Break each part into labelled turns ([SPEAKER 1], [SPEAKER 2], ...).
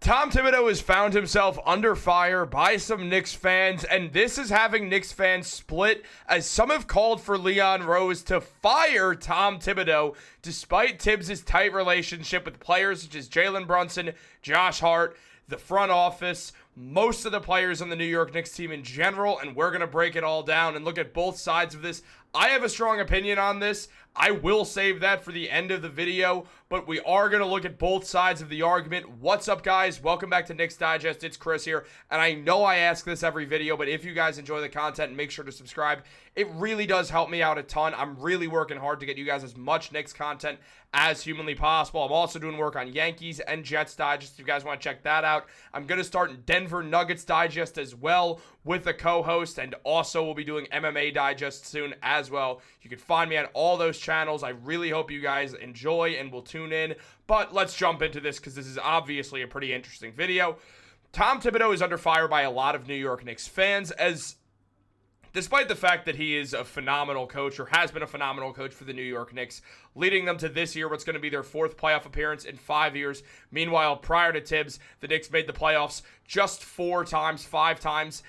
[SPEAKER 1] Tom Thibodeau has found himself under fire by some Knicks fans, and this is having Knicks fans split, as some have called for Leon Rose to fire Tom Thibodeau, despite Thibs' tight relationship with players such as Jalen Brunson, Josh Hart, the front office, most of the players on the New York Knicks team in general, and we're going to break it all down and look at both sides of this. I have a strong opinion on this. I will save that for the end of the video, but we are going to look at both sides of the argument. What's up, guys? Welcome back to Knicks Digest. It's Chris here, and I know I ask this every video, but if you guys enjoy the content, make sure to subscribe. It really does help me out a ton. I'm really working hard to get you guys as much Knicks content as humanly possible. I'm also doing work on Yankees and Jets Digest if you guys want to check that out. I'm going to start Denver Nuggets Digest as well with a co-host, and also we'll be doing MMA Digest soon as well. You can find me on all those channels. I really hope you guys enjoy and will tune in, but let's jump into this because this is obviously a pretty interesting video. Tom Thibodeau is under fire by a lot of New York Knicks fans, as despite the fact that he is a phenomenal coach, or has been a phenomenal coach for the New York Knicks, leading them to this year, what's going to be their fourth playoff appearance in 5 years. Meanwhile, prior to Thibs, the Knicks made the playoffs just 5 times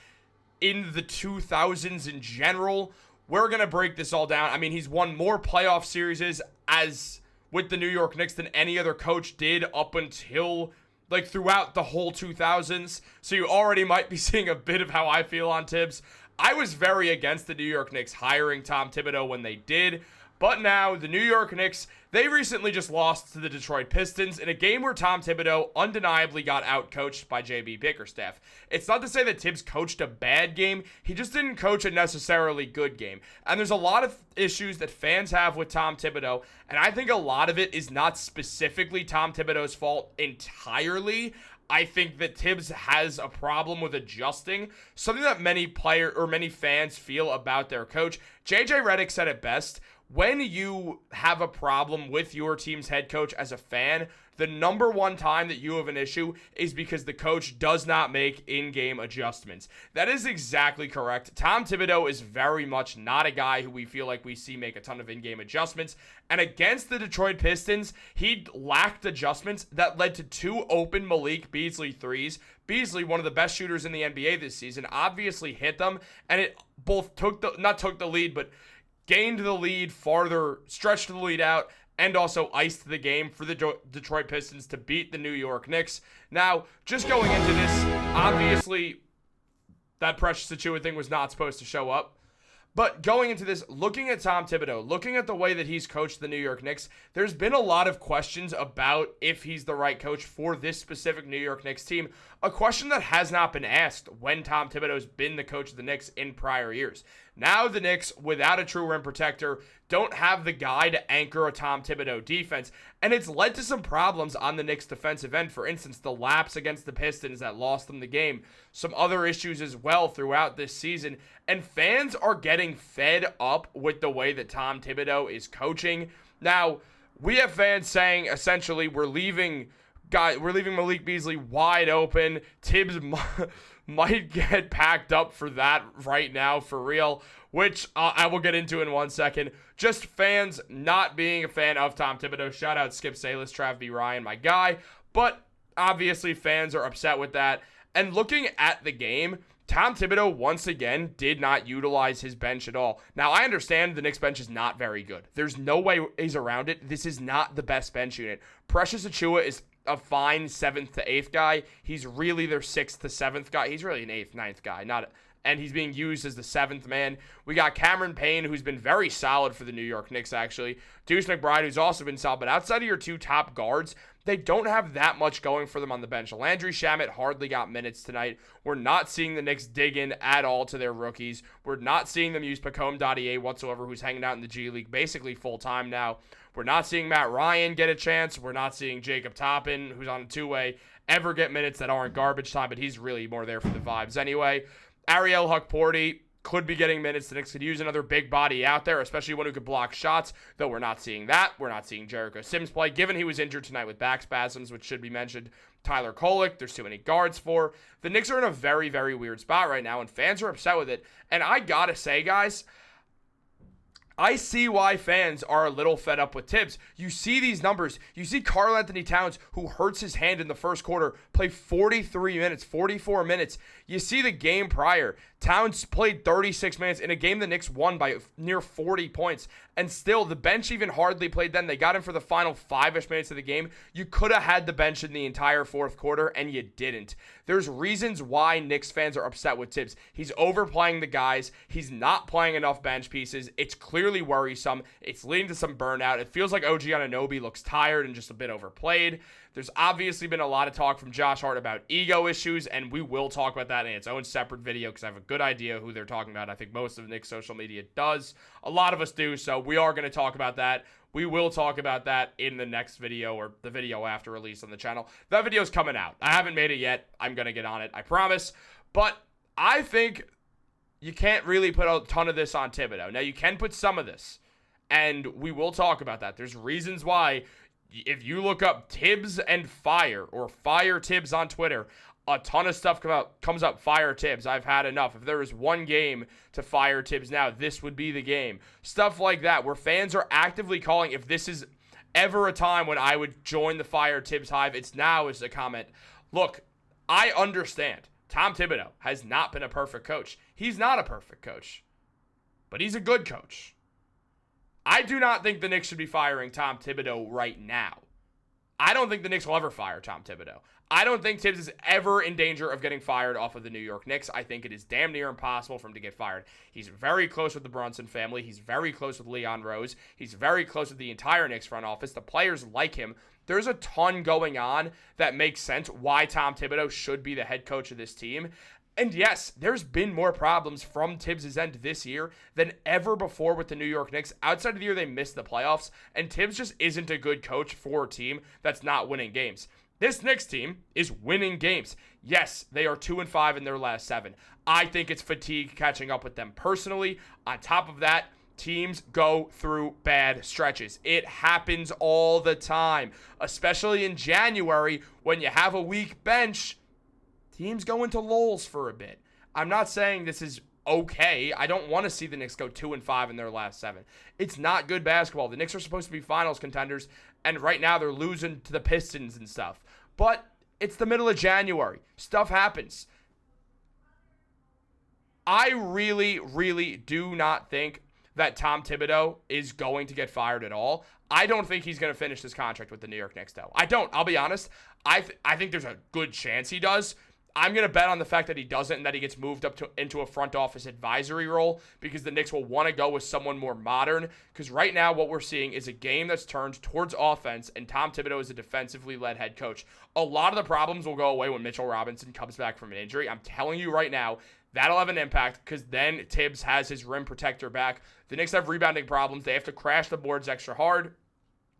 [SPEAKER 1] in the 2000s in general. We're going to break this all down. I mean, he's won more playoff series as with the New York Knicks than any other coach did up until, like, throughout the whole 2000s. So you already might be seeing a bit of how I feel on Thibs. I was very against the New York Knicks hiring Tom Thibodeau when they did, but now the New York Knicks, they recently just lost to the Detroit Pistons in a game where Tom Thibodeau undeniably got outcoached by JB Bickerstaff. It's not to say that Thibs coached a bad game, he just didn't coach a necessarily good game. And there's a lot of issues that fans have with Tom Thibodeau, and I think a lot of it is not specifically Tom Thibodeau's fault entirely. I think that Thibs has a problem with adjusting, something that many fans feel about their coach. JJ Redick said it best. When you have a problem with your team's head coach as a fan, the number one time that you have an issue is because the coach does not make in-game adjustments. That is exactly correct. Tom Thibodeau is very much not a guy who we feel like we see make a ton of in-game adjustments. And against the Detroit Pistons, he lacked adjustments that led to 2 open Malik Beasley threes. Beasley, one of the best shooters in the NBA this season, obviously hit them, and it both gained the lead farther, stretched the lead out, and also iced the game for the Detroit Pistons to beat the New York Knicks. Now, just going into this, obviously, that Precious Achiuwa thing was not supposed to show up. But going into this, looking at Tom Thibodeau, looking at the way that he's coached the New York Knicks, there's been a lot of questions about if he's the right coach for this specific New York Knicks team. A question that has not been asked when Tom Thibodeau's been the coach of the Knicks in prior years. Now the Knicks, without a true rim protector, don't have the guy to anchor a Tom Thibodeau defense, and it's led to some problems on the Knicks defensive end. For instance, the lapse against the Pistons that lost them the game. Some other issues as well throughout this season, and fans are getting fed up with the way that Tom Thibodeau is coaching. Now, we have fans saying, essentially, we're leaving Malik Beasley wide open. Thibs might get packed up for that right now, for real, which I will get into in 1 second. Just fans not being a fan of Tom Thibodeau. Shout out Skip Salis, Trav B. Ryan, my guy. But obviously fans are upset with that. And looking at the game, Tom Thibodeau once again did not utilize his bench at all. Now, I understand the Knicks bench is not very good. There's no way he's around it. This is not the best bench unit. Precious Achiuwa is a fine 7th to 8th guy. He's really their 6th to 7th guy. He's really an 8th, 9th guy, and he's being used as the 7th man. We got Cameron Payne, who's been very solid for the New York Knicks, actually. Deuce McBride, who's also been solid. But outside of your 2 top guards, they don't have that much going for them on the bench. Landry Shamet hardly got minutes tonight. We're not seeing the Knicks dig in at all to their rookies. We're not seeing them use Pacome Dadier whatsoever, who's hanging out in the G League basically full-time now. We're not seeing Matt Ryan get a chance. We're not seeing Jacob Toppin, who's on a 2-way, ever get minutes that aren't garbage time, but he's really more there for the vibes anyway. Ariel Hukporti could be getting minutes. The Knicks could use another big body out there, especially one who could block shots, though we're not seeing that. We're not seeing Jericho Sims play, given he was injured tonight with back spasms, which should be mentioned. Tyler Kolek, there's too many guards for. The Knicks are in a very, very weird spot right now, and fans are upset with it. And I gotta say, guys, I see why fans are a little fed up with Thibs. You see these numbers. You see Karl-Anthony Towns, who hurts his hand in the first quarter, play 43 minutes, 44 minutes. You see the game prior. Towns played 36 minutes in a game the Knicks won by near 40 points. And still, the bench even hardly played then. They got him for the final 5-ish minutes of the game. You could have had the bench in the entire fourth quarter, and you didn't. There's reasons why Knicks fans are upset with Thibs. He's overplaying the guys. He's not playing enough bench pieces. It's clearly worrisome. It's leading to some burnout. It feels like OG Anunoby looks tired and just a bit overplayed. There's obviously been a lot of talk from Josh Hart about ego issues, and we will talk about that in its own separate video because I have a good idea who they're talking about. I think most of Knicks social media does. A lot of us do, so we are going to talk about that. We will talk about that in the next video or the video after release on the channel. That video's coming out. I haven't made it yet. I'm going to get on it, I promise. But I think you can't really put a ton of this on Thibodeau. Now, you can put some of this, and we will talk about that. There's reasons why. If you look up Thibs and fire or fire Thibs on Twitter, a ton of stuff comes up, fire Thibs. I've had enough. If there was one game to fire Thibs now, this would be the game. Stuff like that where fans are actively calling. If this is ever a time when I would join the fire Thibs hive, it's now is a comment. Look, I understand. Tom Thibodeau has not been a perfect coach. He's not a perfect coach, but he's a good coach. I do not think the Knicks should be firing Tom Thibodeau right now. I don't think the Knicks will ever fire Tom Thibodeau. I don't think Thibs is ever in danger of getting fired off of the New York Knicks. I think it is damn near impossible for him to get fired. He's very close with the Brunson family. He's very close with Leon Rose. He's very close with the entire Knicks front office. The players like him. There's a ton going on that makes sense why Tom Thibodeau should be the head coach of this team. And yes, there's been more problems from Thibs' end this year than ever before with the New York Knicks. Outside of the year they missed the playoffs, and Thibs just isn't a good coach for a team that's not winning games. This Knicks team is winning games. Yes, they are 2-5 in their last 7. I think it's fatigue catching up with them personally. On top of that, teams go through bad stretches. It happens all the time, especially in January when you have a weak bench. Teams go into lulls for a bit. I'm not saying this is okay. I don't want to see the Knicks go 2-5 in their last 7. It's not good basketball. The Knicks are supposed to be finals contenders, and right now they're losing to the Pistons and stuff. But it's the middle of January. Stuff happens. I really, really do not think that Tom Thibodeau is going to get fired at all. I don't think he's going to finish this contract with the New York Knicks, though. I don't. I'll be honest. I think there's a good chance he does. I'm going to bet on the fact that he doesn't and that he gets moved up into a front office advisory role because the Knicks will want to go with someone more modern because right now what we're seeing is a game that's turned towards offense and Tom Thibodeau is a defensively led head coach. A lot of the problems will go away when Mitchell Robinson comes back from an injury. I'm telling you right now, that'll have an impact because then Thibs has his rim protector back. The Knicks have rebounding problems. They have to crash the boards extra hard.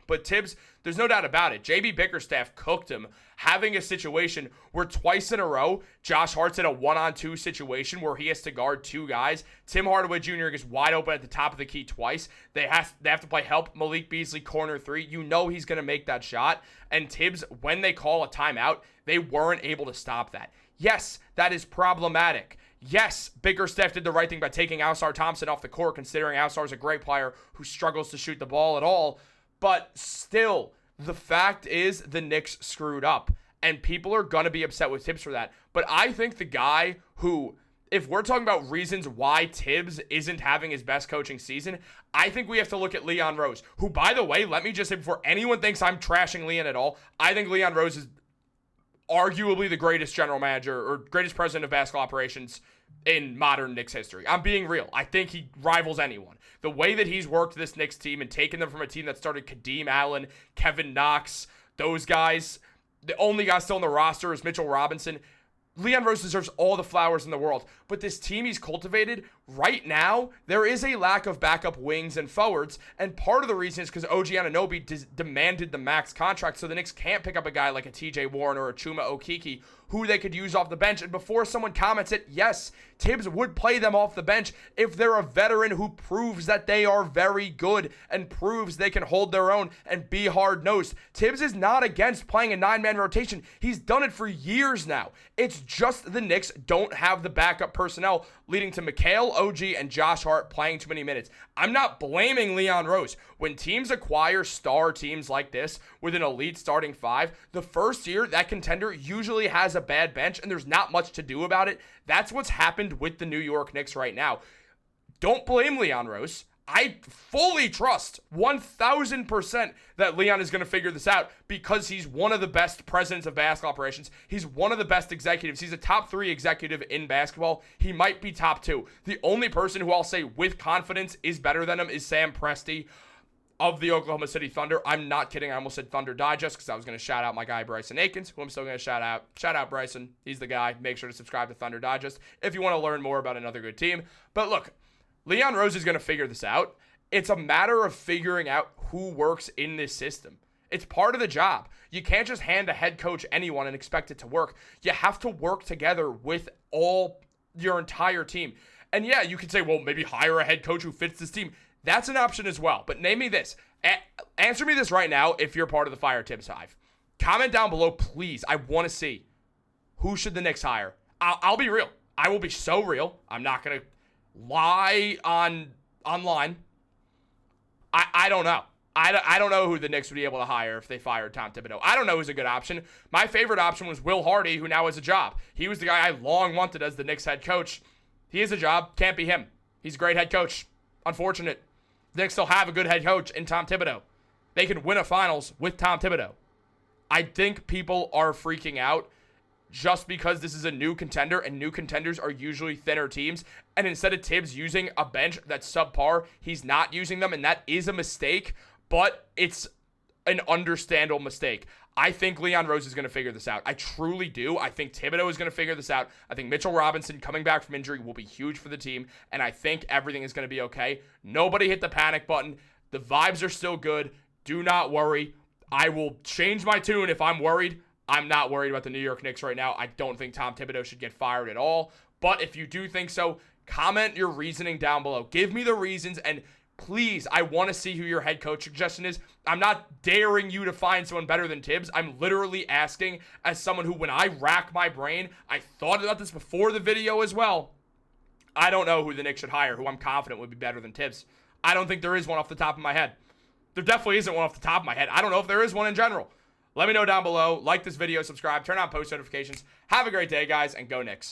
[SPEAKER 1] But Thibs, there's no doubt about it. JB Bickerstaff cooked him, having a situation where twice in a row, Josh Hart's in a 1-on-2 situation where he has to guard 2 guys. Tim Hardaway Jr. gets wide open at the top of the key twice. They have to play help Malik Beasley corner 3. You know he's going to make that shot. And Thibs, when they call a timeout, they weren't able to stop that. Yes, that is problematic. Yes, Bickerstaff did the right thing by taking Ausar Thompson off the court, considering Ausar is a great player who struggles to shoot the ball at all. But still, the fact is the Knicks screwed up. And people are going to be upset with Thibs for that. But I think the guy who, if we're talking about reasons why Thibs isn't having his best coaching season, I think we have to look at Leon Rose. Who, by the way, let me just say before anyone thinks I'm trashing Leon at all, I think Leon Rose is arguably the greatest general manager or greatest president of basketball operations in modern Knicks history. I'm being real. I think he rivals anyone. The way that he's worked this Knicks team and taken them from a team that started Kadeem Allen, Kevin Knox, those guys, the only guy still on the roster is Mitchell Robinson. Leon Rose deserves all the flowers in the world. But this team he's cultivated, right now, there is a lack of backup wings and forwards. And part of the reason is because OG Anunoby demanded the max contract, so the Knicks can't pick up a guy like a TJ Warren or a Chuma Okeke who they could use off the bench. And before someone comments it, yes, Thibs would play them off the bench if they're a veteran who proves that they are very good and proves they can hold their own and be hard-nosed. Thibs is not against playing a 9-man rotation. He's done it for years now. It's just the Knicks don't have the backup personnel, leading to Mikal, OG, and Josh Hart playing too many minutes. I'm not blaming Leon Rose. When teams acquire star teams like this with an elite starting five, the first year, that contender usually has a bad bench, and there's not much to do about it. That's what's happened with the New York Knicks right now. Don't blame Leon Rose. I fully trust 1,000% that Leon is going to figure this out because he's one of the best presidents of basketball operations. He's one of the best executives. He's a top 3 executive in basketball. He might be top 2. The only person who I'll say with confidence is better than him is Sam Presti of the Oklahoma City Thunder. I'm not kidding. I almost said Thunder Digest because I was going to shout out my guy Bryson Akins, who I'm still going to shout out. Shout out Bryson. He's the guy. Make sure to subscribe to Thunder Digest if you want to learn more about another good team. But look, Leon Rose is going to figure this out. It's a matter of figuring out who works in this system. It's part of the job. You can't just hand a head coach anyone and expect it to work. You have to work together with your entire team. And yeah, you could say, well, maybe hire a head coach who fits this team. That's an option as well. But name me this. Answer me this right now if you're part of the Fire Thibs Hive. Comment down below, please. I want to see who should the Knicks hire. I'll be real. I will be so real. I'm not going to lie online. I don't know. I don't know who the Knicks would be able to hire if they fired Tom Thibodeau. I don't know who's a good option. My favorite option was Will Hardy, who now has a job. He was the guy I long wanted as the Knicks head coach. He has a job. Can't be him. He's a great head coach. Unfortunate. The Knicks still have a good head coach in Tom Thibodeau. They can win a finals with Tom Thibodeau. I think people are freaking out just because this is a new contender, and new contenders are usually thinner teams. And instead of Thibs using a bench that's subpar, he's not using them, and that is a mistake, but it's an understandable mistake. I think Leon Rose is going to figure this out. I truly do. I think Thibodeau is going to figure this out. I think Mitchell Robinson coming back from injury will be huge for the team, and I think everything is going to be okay. Nobody hit the panic button. The vibes are still good. Do not worry. I will change my tune if I'm worried. I'm not worried about the New York Knicks right now. I don't think Tom Thibodeau should get fired at all. But if you do think so, comment your reasoning down below. Give me the reasons, and please, I want to see who your head coach suggestion is. I'm not daring you to find someone better than Thibs. I'm literally asking as someone who, when I rack my brain, I thought about this before the video as well. I don't know who the Knicks should hire, who I'm confident would be better than Thibs. I don't think there is one off the top of my head. There definitely isn't one off the top of my head. I don't know if there is one in general. Let me know down below. Like this video, subscribe, turn on post notifications. Have a great day, guys, and go Knicks.